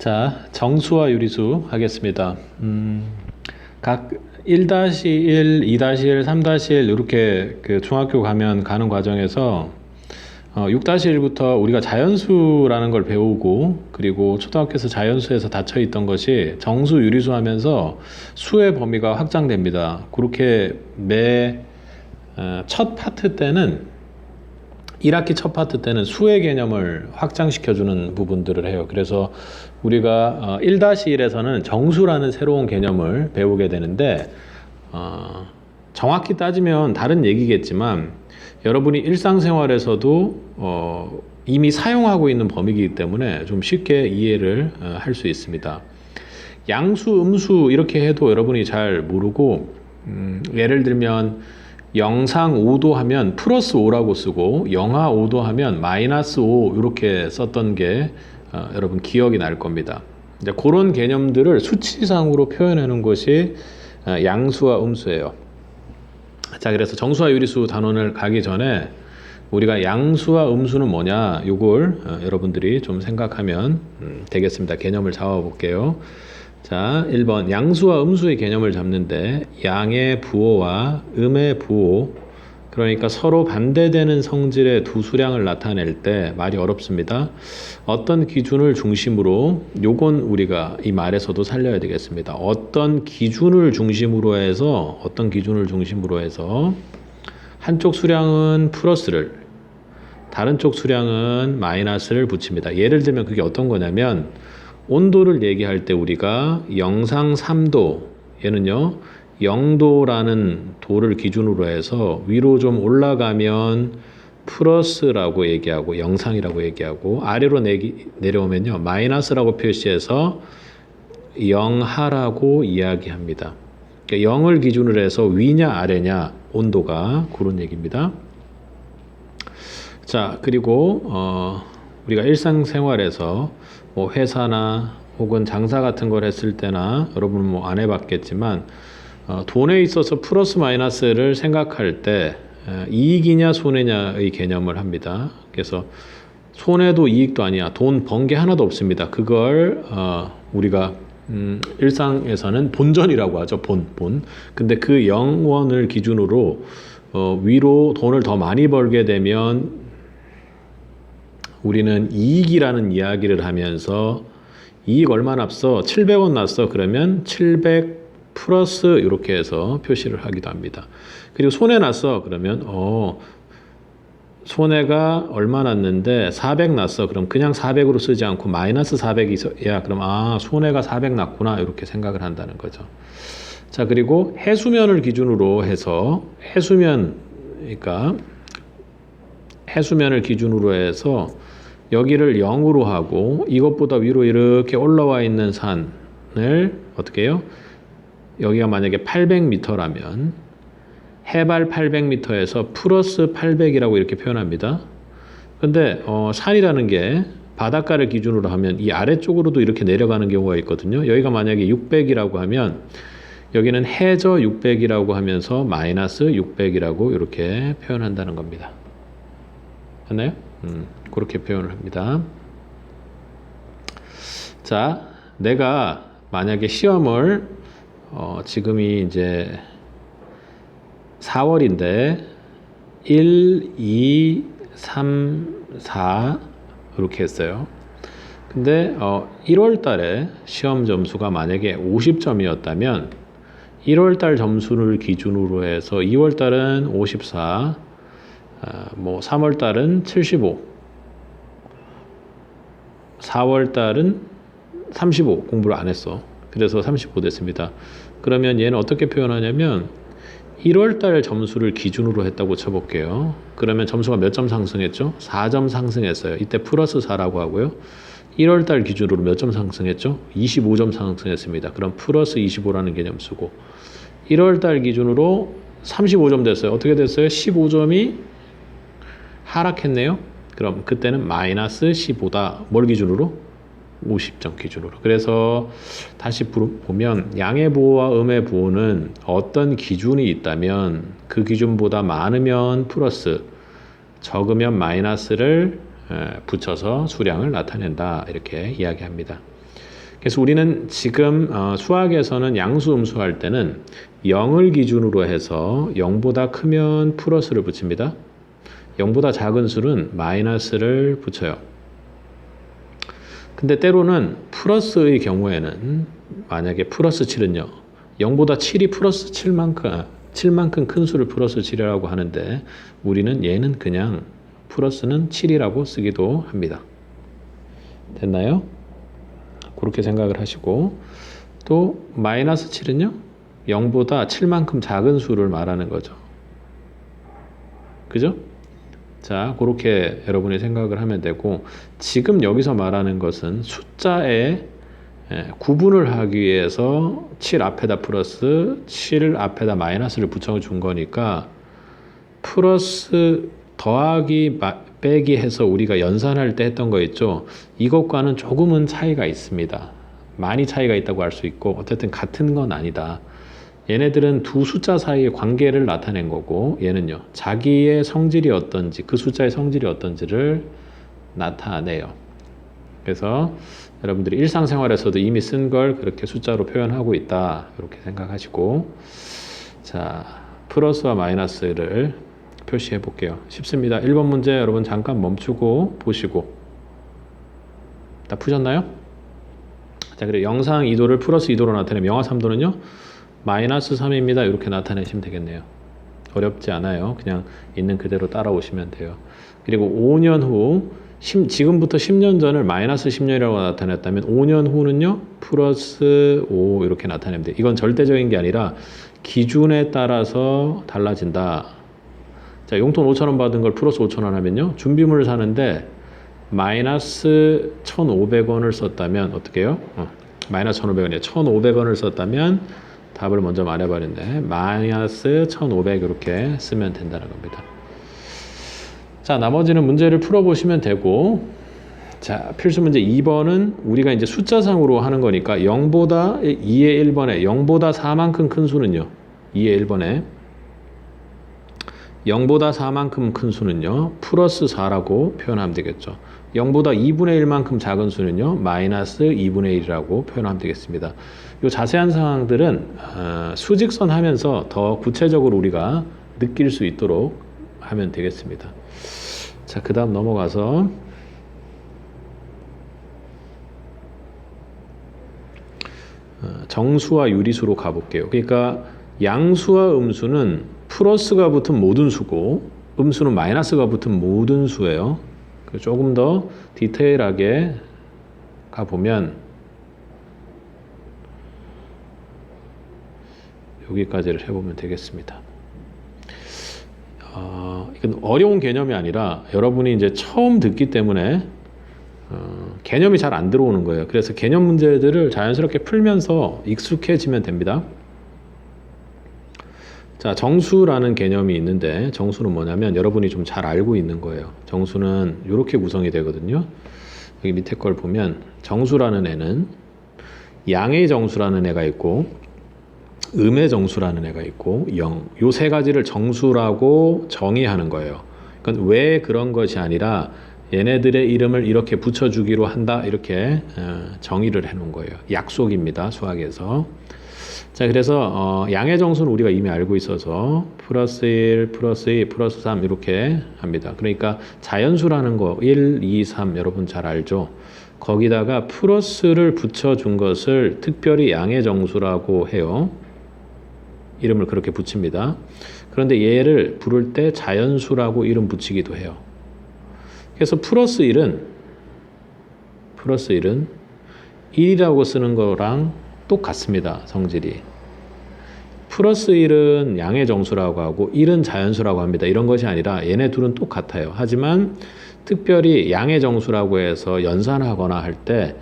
자, 정수와 유리수 하겠습니다. 각 1-1, 2-1, 3-1 이렇게 그 중학교 가면 가는 과정에서 6-1부터 우리가 자연수라는 걸 배우고, 그리고 초등학교에서 자연수에서 닫혀 있던 것이 정수, 유리수 하면서 수의 범위가 확장됩니다. 그렇게 첫 파트 때는 1학기 첫 파트 때는 수의 개념을 확장시켜주는 부분들을 해요. 그래서 우리가 1-1에서는 정수라는 새로운 개념을 배우게 되는데, 정확히 따지면 다른 얘기겠지만 여러분이 일상생활에서도 이미 사용하고 있는 범위이기 때문에 좀 쉽게 이해를 할 수 있습니다. 양수, 음수 이렇게 해도 여러분이 잘 모르고, 예를 들면 영상 5도 하면 플러스 5라고 쓰고 영하 5도 하면 마이너스 5 이렇게 썼던 게 여러분 기억이 날 겁니다. 이제 그런 개념들을 수치상으로 표현하는 것이 양수와 음수예요. 자, 그래서 정수와 유리수 단원을 가기 전에 우리가 양수와 음수는 뭐냐, 요걸 여러분들이 좀 생각하면 되겠습니다. 개념을 잡아 볼게요. 자, 1번 양수와 음수의 개념을 잡는데, 양의 부호와 음의 부호, 그러니까 서로 반대되는 성질의 두 수량을 나타낼 때 말이 어렵습니다. 어떤 기준을 중심으로, 요건 우리가 이 말에서도 살려야 되겠습니다. 어떤 기준을 중심으로 해서 한쪽 수량은 플러스를, 다른 쪽 수량은 마이너스를 붙입니다. 예를 들면 그게 어떤 거냐면, 온도를 얘기할 때 우리가 영상 3도, 얘는요 0도라는 도를 기준으로 해서 위로 좀 올라가면 플러스라고 얘기하고 영상이라고 얘기하고, 아래로 내려오면요 마이너스라고 표시해서 영하라고 이야기합니다. 그러니까 0을 기준으로 해서 위냐 아래냐 온도가, 그런 얘기입니다. 자, 그리고 우리가 일상생활에서 뭐 회사나 혹은 장사 같은 걸 했을 때나, 여러분은 뭐 안 해봤겠지만 돈에 있어서 플러스 마이너스를 생각할 때 이익이냐 손해냐의 개념을 합니다. 그래서 손해도 이익도 아니야, 돈 번 게 하나도 없습니다. 그걸 우리가 일상에서는 본전이라고 하죠. 본. 근데 그 0원을 기준으로 위로 돈을 더 많이 벌게 되면 우리는 이익이라는 이야기를 하면서, 이익 얼마 났어? 700원 났어. 그러면 700 플러스 이렇게 해서 표시를 하기도 합니다. 그리고 손해 났어. 그러면 손해가 얼마 났는데 400 났어. 그럼 그냥 400으로 쓰지 않고 마이너스 400이 있어야, 그럼 손해가 400 났구나 이렇게 생각을 한다는 거죠. 자, 그리고 해수면을 기준으로 해서 해수면을 기준으로 해서 여기를 0으로 하고, 이것보다 위로 이렇게 올라와 있는 산을 어떻게 해요? 여기가 만약에 800m라면 해발 800m에서 플러스 800이라고 이렇게 표현합니다. 근데 산이라는 게 바닷가를 기준으로 하면 이 아래쪽으로도 이렇게 내려가는 경우가 있거든요. 여기가 만약에 600이라고 하면 여기는 해저 600이라고 하면서 마이너스 600이라고 이렇게 표현한다는 겁니다. 맞나요? 그렇게 표현을 합니다. 자, 내가 만약에 시험을 지금이 이제 4월인데 1, 2, 3, 4 이렇게 했어요. 근데 1월 달에 시험 점수가 만약에 50점이었다면 1월 달 점수를 기준으로 해서 2월 달은 54, 뭐 3월 달은 75, 4월 달은 35, 공부를 안 했어. 그래서 35 됐습니다. 그러면 얘는 어떻게 표현하냐면 1월 달 점수를 기준으로 했다고 쳐볼게요. 그러면 점수가 몇 점 상승했죠? 4점 상승했어요. 이때 플러스 4라고 하고요. 1월 달 기준으로 몇 점 상승했죠? 25점 상승했습니다. 그럼 플러스 25라는 개념 쓰고, 1월 달 기준으로 35점 됐어요. 어떻게 됐어요? 15점이 하락했네요. 그럼 그때는 마이너스 15다. 뭘 기준으로? 50점 기준으로. 그래서 다시 보면 양의 부호와 음의 부호는 어떤 기준이 있다면 그 기준보다 많으면 플러스, 적으면 마이너스를 붙여서 수량을 나타낸다, 이렇게 이야기합니다. 그래서 우리는 지금 수학에서는 양수 음수 할 때는 0을 기준으로 해서 0보다 크면 플러스를 붙입니다. 0보다 작은 수는 마이너스를 붙여요. 근데 때로는 플러스의 경우에는 만약에 플러스 7은요. 0보다 7이 플러스 7만큼 큰 수를 플러스 7이라고 하는데 우리는 얘는 그냥 플러스는 7이라고 쓰기도 합니다. 됐나요? 그렇게 생각을 하시고 또 마이너스 7은요. 0보다 7만큼 작은 수를 말하는 거죠. 그죠? 자, 그렇게 여러분이 생각을 하면 되고 지금 여기서 말하는 것은 숫자에 구분을 하기 위해서 7 앞에다 플러스 7 앞에다 마이너스를 붙여준 거니까 플러스 더하기 빼기 해서 우리가 연산할 때 했던 거 있죠. 이것과는 조금은 차이가 있습니다. 많이 차이가 있다고 할 수 있고 어쨌든 같은 건 아니다. 얘네들은 두 숫자 사이의 관계를 나타낸 거고 얘는요. 자기의 성질이 어떤지 그 숫자의 성질이 어떤지를 나타내요. 그래서 여러분들이 일상생활에서도 이미 쓴 걸 그렇게 숫자로 표현하고 있다. 이렇게 생각하시고 자 플러스와 마이너스를 표시해 볼게요. 쉽습니다. 1번 문제 여러분 잠깐 멈추고 보시고 다 푸셨나요? 자 그리고 영상 2도를 플러스 2도로 나타내면 영하 3도는요. 마이너스 3입니다. 이렇게 나타내시면 되겠네요. 어렵지 않아요. 그냥 있는 그대로 따라오시면 돼요. 그리고 5년 후 지금부터 10년 전을 마이너스 10년이라고 나타냈다면 5년 후는요. 플러스 5 이렇게 나타내면 돼요. 이건 절대적인 게 아니라 기준에 따라서 달라진다. 자, 용돈 5,000원 받은 걸 플러스 5,000원 하면요. 준비물을 사는데 마이너스 1,500원을 썼다면 어떻게 해요? 마이너스 1,500원이에요. 1,500원을 썼다면 답을 먼저 말해버렸네. 마이너스 1,500 이렇게 쓰면 된다는 겁니다. 자, 나머지는 문제를 풀어보시면 되고 자, 필수 문제 2번은 우리가 이제 숫자상으로 하는 거니까 0보다 2의 1번에 0보다 4만큼 큰 수는요. 2의 1번에 0보다 4만큼 큰 수는요. 플러스 4라고 표현하면 되겠죠. 0보다 2분의 1만큼 작은 수는요. 마이너스 2분의 1이라고 표현하면 되겠습니다. 이 자세한 사항들은 수직선 하면서 더 구체적으로 우리가 느낄 수 있도록 하면 되겠습니다. 자, 그 다음 넘어가서 정수와 유리수로 가볼게요. 그러니까 양수와 음수는 플러스가 붙은 모든 수고 음수는 마이너스가 붙은 모든 수예요. 조금 더 디테일하게 가보면 여기까지를 해보면 되겠습니다. 이건 어려운 개념이 아니라 여러분이 이제 처음 듣기 때문에 개념이 잘 안 들어오는 거예요. 그래서 개념 문제들을 자연스럽게 풀면서 익숙해지면 됩니다. 자, 정수라는 개념이 있는데 정수는 뭐냐면 여러분이 좀 잘 알고 있는 거예요. 정수는 이렇게 구성이 되거든요. 여기 밑에 걸 보면 정수라는 애는 양의 정수라는 애가 있고 음의 정수라는 애가 있고 영. 요 세 가지를 정수라고 정의하는 거예요. 그건 왜 그런 것이 아니라 얘네들의 이름을 이렇게 붙여주기로 한다. 이렇게 정의를 해놓은 거예요. 약속입니다. 수학에서. 자, 그래서 양의 정수는 우리가 이미 알고 있어서 플러스 1, 플러스 2, 플러스 3 이렇게 합니다. 그러니까 자연수라는 거 1, 2, 3 여러분 잘 알죠? 거기다가 플러스를 붙여준 것을 특별히 양의 정수라고 해요. 이름을 그렇게 붙입니다. 그런데 얘를 부를 때 자연수라고 이름 붙이기도 해요. 그래서 플러스 1은 1이라고 쓰는 거랑 똑같습니다. 성질이. 플러스 1은 양의 정수라고 하고 1은 자연수라고 합니다. 이런 것이 아니라 얘네 둘은 똑같아요. 하지만 특별히 양의 정수라고 해서 연산하거나 할 때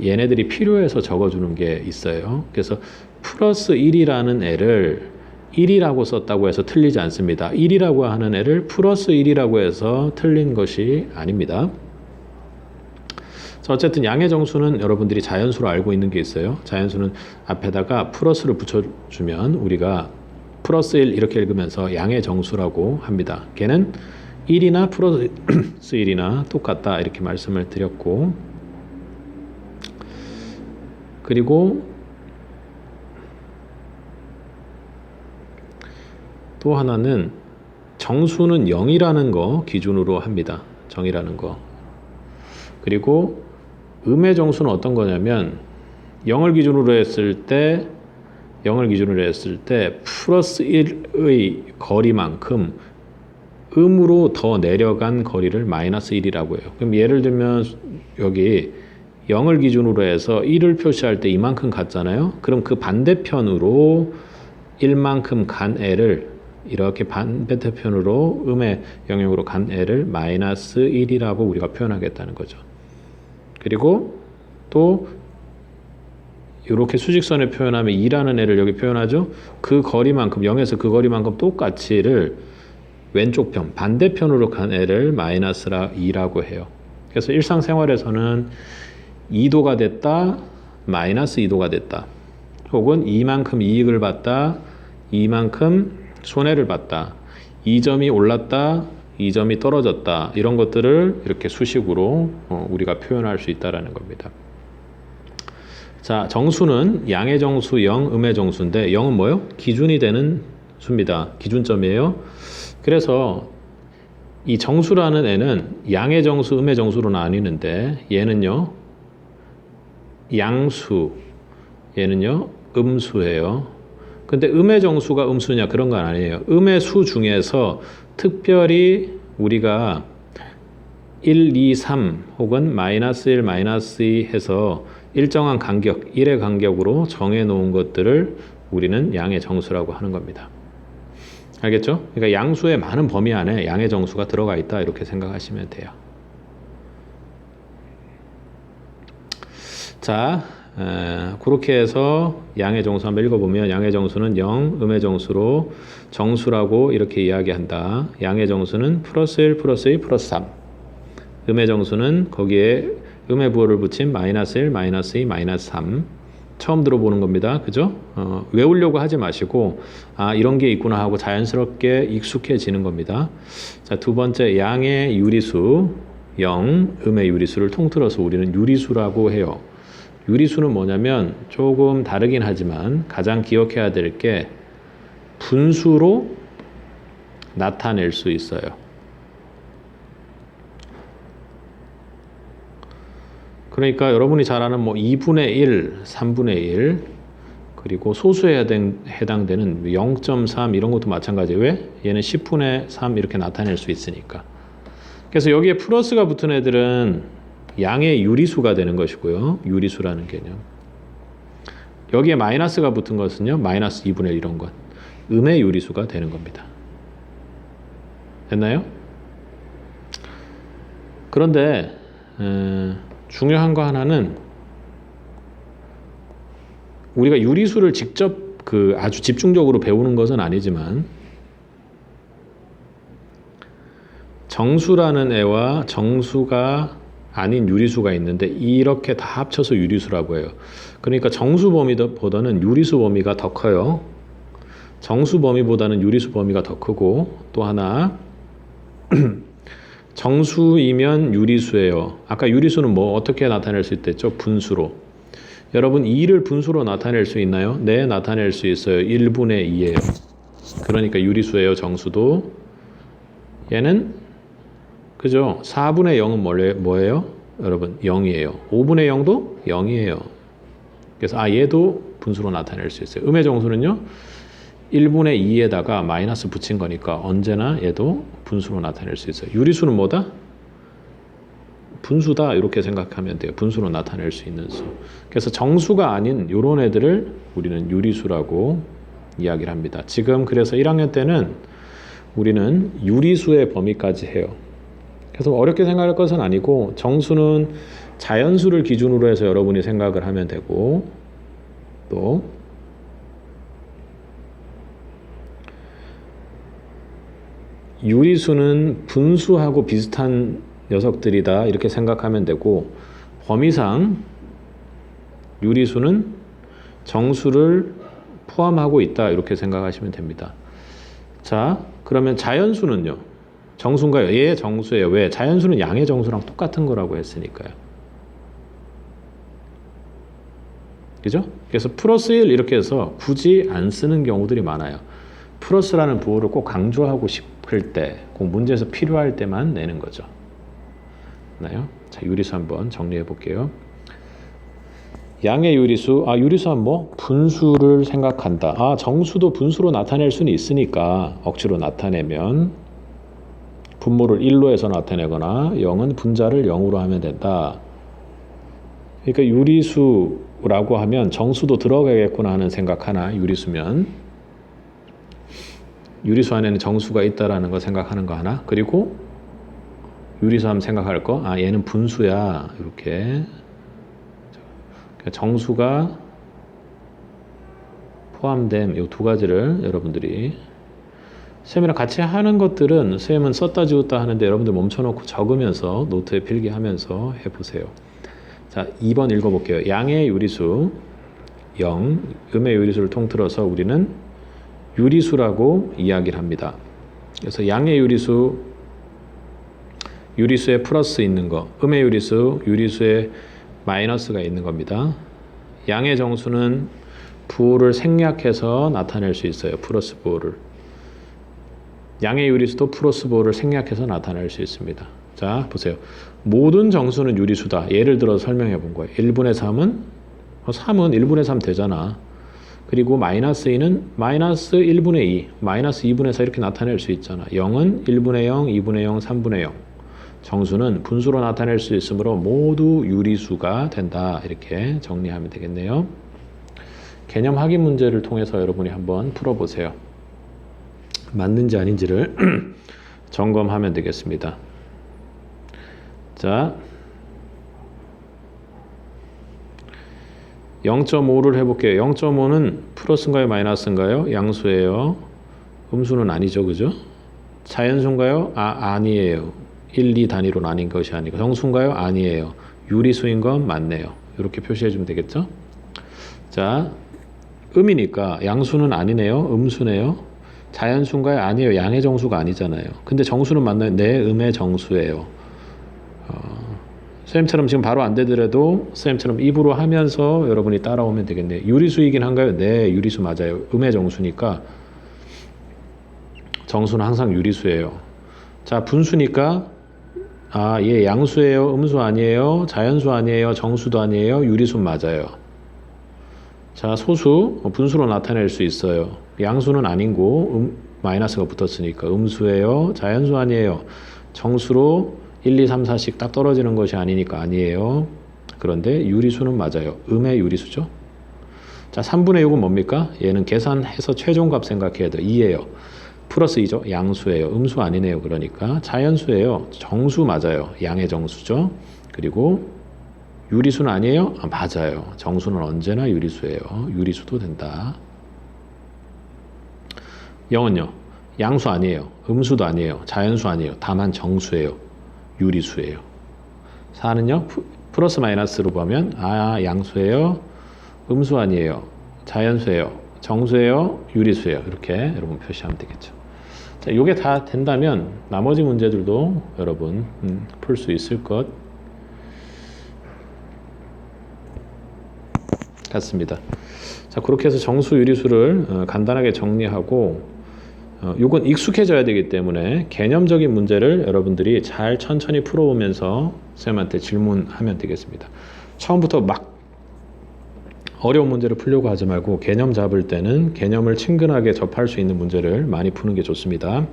얘네들이 필요해서 적어주는 게 있어요. 그래서 플러스 1이라는 애를 1이라고 썼다고 해서 틀리지 않습니다. 1이라고 하는 애를 플러스 1이라고 해서 틀린 것이 아닙니다. 어쨌든 양의 정수는 여러분들이 자연수로 알고 있는 게 있어요. 자연수는 앞에다가 플러스를 붙여주면 우리가 플러스 1 이렇게 읽으면서 양의 정수라고 합니다. 걔는 1이나 플러스 1이나 똑같다 이렇게 말씀을 드렸고 그리고 또 하나는 정수는 0이라는 거 기준으로 합니다. 정이라는 거. 그리고 음의 정수는 어떤 거냐면 0을 기준으로 했을 때 플러스 1의 거리만큼 음으로 더 내려간 거리를 마이너스 1이라고 해요. 그럼 예를 들면 여기 0을 기준으로 해서 1을 표시할 때 이만큼 갔잖아요. 그럼 그 반대편으로 1만큼 간 애를 이렇게 반대편으로 음의 영역으로 간 애를 마이너스 1이라고 우리가 표현하겠다는 거죠. 그리고 또 이렇게 수직선에 표현하면 2라는 애를 여기 표현하죠. 그 거리만큼 0에서 그 거리만큼 똑같이를 왼쪽 편 반대편으로 간 애를 마이너스 2라고 해요. 그래서 일상생활에서는 2도가 됐다, 마이너스 2도가 됐다, 혹은 이만큼 이익을 봤다, 이만큼 손해를 봤다, 2점이 올랐다, 2점이 떨어졌다, 이런 것들을 이렇게 수식으로 우리가 표현할 수 있다는 겁니다. 자, 정수는 양의 정수 0, 음의 정수인데 0은 뭐예요? 기준이 되는 수입니다. 기준점이에요. 그래서 이 정수라는 애는 양의 정수, 음의 정수로 나뉘는데 얘는요 양수, 얘는요 음수예요. 근데 음의 정수가 음수냐 그런 건 아니에요. 음의 수 중에서 특별히 우리가 1, 2, 3 혹은 마이너스 1, 마이너스 2 해서 일정한 간격, 1의 간격으로 정해 놓은 것들을 우리는 양의 정수라고 하는 겁니다. 알겠죠? 그러니까 양수의 많은 범위 안에 양의 정수가 들어가 있다 이렇게 생각하시면 돼요. 자, 그렇게 해서 양의 정수 한번 읽어보면 양의 정수는 0, 음의 정수로 정수라고 이렇게 이야기한다. 양의 정수는 플러스 1, 플러스 2, 플러스 3. 음의 정수는 거기에 음의 부호를 붙인 마이너스 1, 마이너스 2, 마이너스 3. 처음 들어보는 겁니다. 그죠? 외우려고 하지 마시고 아 이런 게 있구나 하고 자연스럽게 익숙해지는 겁니다. 자, 두 번째 양의 유리수 0, 음의 유리수를 통틀어서 우리는 유리수라고 해요. 유리수는 뭐냐면 조금 다르긴 하지만 가장 기억해야 될 게 분수로 나타낼 수 있어요. 그러니까 여러분이 잘 아는 뭐 2분의 1, 3분의 1 그리고 소수에 해당되는 0.3 이런 것도 마찬가지예요. 왜? 얘는 10분의 3 이렇게 나타낼 수 있으니까. 그래서 여기에 플러스가 붙은 애들은 양의 유리수가 되는 것이고요. 유리수라는 개념. 여기에 마이너스가 붙은 것은요. 마이너스 2분의 1 이런 것. 음의 유리수가 되는 겁니다. 됐나요? 그런데 중요한 거 하나는 우리가 유리수를 직접 아주 집중적으로 배우는 것은 아니지만 정수라는 애와 정수가 아닌 유리수가 있는데 이렇게 다 합쳐서 유리수라고 해요. 그러니까 정수 범위보다는 유리수 범위가 더 커요. 정수 범위보다는 유리수 범위가 더 크고 또 하나 정수이면 유리수예요. 아까 유리수는 뭐 어떻게 나타낼 수 있댔죠? 분수로. 여러분 2를 분수로 나타낼 수 있나요? 네, 나타낼 수 있어요. 1분의 2예요. 그러니까 유리수예요. 정수도. 얘는 그죠? 4분의 0은 뭐예요? 여러분 0이에요. 5분의 0도 0이에요. 그래서 얘도 분수로 나타낼 수 있어요. 음의 정수는요. 1분의 2에다가 마이너스 붙인 거니까 언제나 얘도 분수로 나타낼 수 있어요. 유리수는 뭐다? 분수다 이렇게 생각하면 돼요. 분수로 나타낼 수 있는 수. 그래서 정수가 아닌 이런 애들을 우리는 유리수라고 이야기를 합니다. 지금 그래서 1학년 때는 우리는 유리수의 범위까지 해요. 그래서 어렵게 생각할 것은 아니고 정수는 자연수를 기준으로 해서 여러분이 생각을 하면 되고 또 유리수는 분수하고 비슷한 녀석들이다 이렇게 생각하면 되고 범위상 유리수는 정수를 포함하고 있다 이렇게 생각하시면 됩니다. 자, 그러면 자연수는요? 정수인가요? 예, 정수예요. 왜? 자연수는 양의 정수랑 똑같은 거라고 했으니까요. 그죠? 그래서 플러스 1 이렇게 해서 굳이 안 쓰는 경우들이 많아요. 플러스라는 부호를 꼭 강조하고 싶을 때, 꼭 문제에서 필요할 때만 내는 거죠. 나요? 자, 유리수 한번 정리해 볼게요. 양의 유리수, 유리수는 뭐? 분수를 생각한다. 정수도 분수로 나타낼 수는 있으니까 억지로 나타내면 분모를 1로 해서 나타내거나 0은 분자를 0으로 하면 된다. 그러니까 유리수라고 하면 정수도 들어가겠구나 하는 생각 하나, 유리수면. 유리수 안에는 정수가 있다라는 거 생각하는 거 하나, 그리고 유리수 하면 생각할 거, 얘는 분수야. 이렇게. 정수가 포함된 이 두 가지를 여러분들이 쌤이랑 같이 하는 것들은 쌤은 썼다 지웠다 하는데 여러분들 멈춰놓고 적으면서 노트에 필기하면서 해보세요. 자, 2번 읽어볼게요. 양의 유리수 0, 음의 유리수를 통틀어서 우리는 유리수라고 이야기를 합니다. 그래서 양의 유리수, 유리수에 플러스 있는 거, 음의 유리수, 유리수에 마이너스가 있는 겁니다. 양의 정수는 부호를 생략해서 나타낼 수 있어요. 플러스 부호를. 양의 유리수도 플러스 부호를 생략해서 나타낼 수 있습니다. 자, 보세요. 모든 정수는 유리수다. 예를 들어 설명해 본 거예요. 1분의 3은 1분의 3 되잖아. 그리고 마이너스 2는 마이너스 1분의 2, 마이너스 2분의 4 이렇게 나타낼 수 있잖아. 0은 1분의 0, 2분의 0, 3분의 0. 정수는 분수로 나타낼 수 있으므로 모두 유리수가 된다. 이렇게 정리하면 되겠네요. 개념 확인 문제를 통해서 여러분이 한번 풀어보세요. 맞는지 아닌지를 점검하면 되겠습니다. 자, 0.5를 해볼게요. 0.5는 플러스인가요? 마이너스인가요? 양수예요. 음수는 아니죠. 그죠? 자연수인가요? 아니에요. 1, 2 단위로 나뉜 것이 아니고. 정수인가요? 아니에요. 유리수인 건 맞네요. 이렇게 표시해 주면 되겠죠? 자, 음이니까 양수는 아니네요. 음수네요. 자연수인가요? 아니에요. 양의 정수가 아니잖아요. 근데 정수는 맞나요? 네, 음의 정수예요. 쌤처럼 지금 바로 안 되더라도 쌤처럼 입으로 하면서 여러분이 따라오면 되겠네요. 유리수이긴 한가요? 네, 유리수 맞아요. 음의 정수니까 정수는 항상 유리수예요. 자, 분수니까 얘 양수예요? 음수 아니에요? 자연수 아니에요? 정수도 아니에요? 유리수 맞아요. 자, 소수 분수로 나타낼 수 있어요. 양수는 아니고 마이너스가 붙었으니까 음수예요? 자연수 아니에요? 정수로 1, 2, 3, 4씩 딱 떨어지는 것이 아니니까 아니에요. 그런데 유리수는 맞아요. 음의 유리수죠. 자, 3분의 6은 뭡니까? 얘는 계산해서 최종값 생각해야 돼요. 2예요. 플러스 2죠. 양수예요. 음수 아니네요. 그러니까 자연수예요. 정수 맞아요. 양의 정수죠. 그리고 유리수는 아니에요? 맞아요. 정수는 언제나 유리수예요. 유리수도 된다. 0은요? 양수 아니에요. 음수도 아니에요. 자연수 아니에요. 다만 정수예요. 유리수예요. 4는요? 플러스 마이너스로 보면 양수예요. 음수 아니에요. 자연수예요. 정수예요. 유리수예요. 이렇게 여러분 표시하면 되겠죠. 자, 이게 다 된다면 나머지 문제들도 여러분 풀 수 있을 것 같습니다. 자, 그렇게 해서 정수, 유리수를 간단하게 정리하고 이건 익숙해져야 되기 때문에 개념적인 문제를 여러분들이 잘 천천히 풀어오면서 쌤한테 질문하면 되겠습니다. 처음부터 막 어려운 문제를 풀려고 하지 말고 개념 잡을 때는 개념을 친근하게 접할 수 있는 문제를 많이 푸는 게 좋습니다.